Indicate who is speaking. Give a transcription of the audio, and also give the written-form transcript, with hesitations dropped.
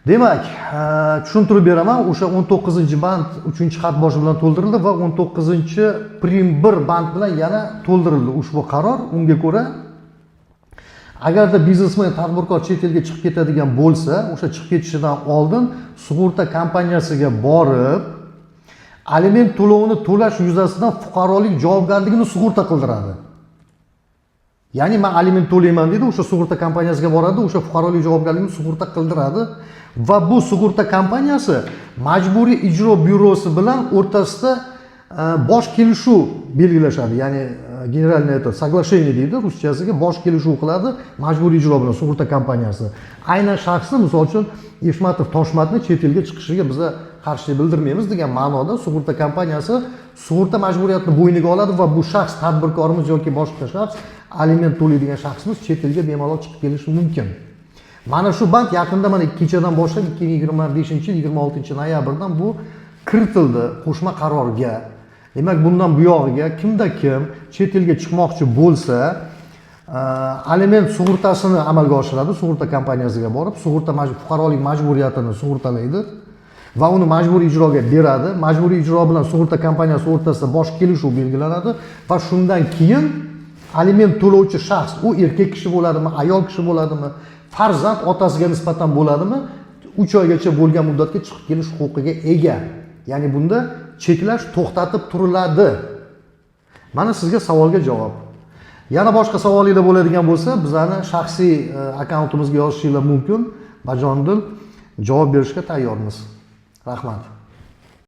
Speaker 1: Demak, tushuntirib beraman. O'sha 19-band 3-xat boshi bilan to'ldirildi va 19-prim 1 band bilan yana to'ldirildi ushbu qaror. Unga ko'ra, agarda biznesmen, tadbirkor chet elga chiqib ketadigan bo'lsa, o'sha chiqib ketishidan oldin sug'urta kompaniyasiga borib, aliment to'lovini to'lash yuzasidan fuqarolik javobgarligini sug'urta qildiradi. Ya'ni men aliment to'layman deydi, o'sha sug'urta kompaniyasiga boradi, o'sha fuqarolik javobgarligini sug'urta qildiradi va bu sug'urta kompaniyasi majburiy ijro byurosi bilan o'rtasida bosh kelishuv belgilashadi. Ya'ni generalniy это соглашение deydi ruschasiga, bosh kelishuv qiladi majburiy ijro bilan sug'urta kompaniyasi. Aynan shaxsni, misol uchun Eshmatov Toshmatni chet elga chiqishiga biz qarshilik bildirmaymiz degan ma'noda sug'urta kompaniyasi sug'urta majburiyatini bo'yniga oladi va bu shaxs, tadbirkorimiz yoki boshqa shaxs, aliment to'laydigan shaxsimiz chet elga bemalol chiqib kelishi mumkin. Mana shu band yaqinda mana kechadan boshlab 2025-yil 26-noyabrdan bu kiritildi qo'shma qarorga. Demak, bundan buyog'iga kimda kim chet elga chiqmoqchi bo'lsa, aliment sug'urtasini amalga oshiradi, sug'urta kompaniyasiga borib, sug'urta fuqarolik majburiyatini sug'urtalaydi va uni majburiy ijroga beradi. Majburiy ijro bilan sug'urta kompaniyasi o'rtasida bosh kelishuv belgilanadi va shundan keyin aliment to'lovchi shaxs, u erkak kishi bo'ladimi, ayol kishi bo'ladimi, farzand otasiga nisbatan bo'ladimi, 3 oygacha bo'lgan muddatga chiqib kelish huquqiga ega. Ya'ni bunda cheklash to'xtatib turiladi. Mana sizga savolga javob. Yana boshqa savolinglar bo'ladigan bo'lsa, bizani shaxsiy akkauntimizga yozishinglar mumkin. Bajonidil javob berishga tayyormiz. Rahmat.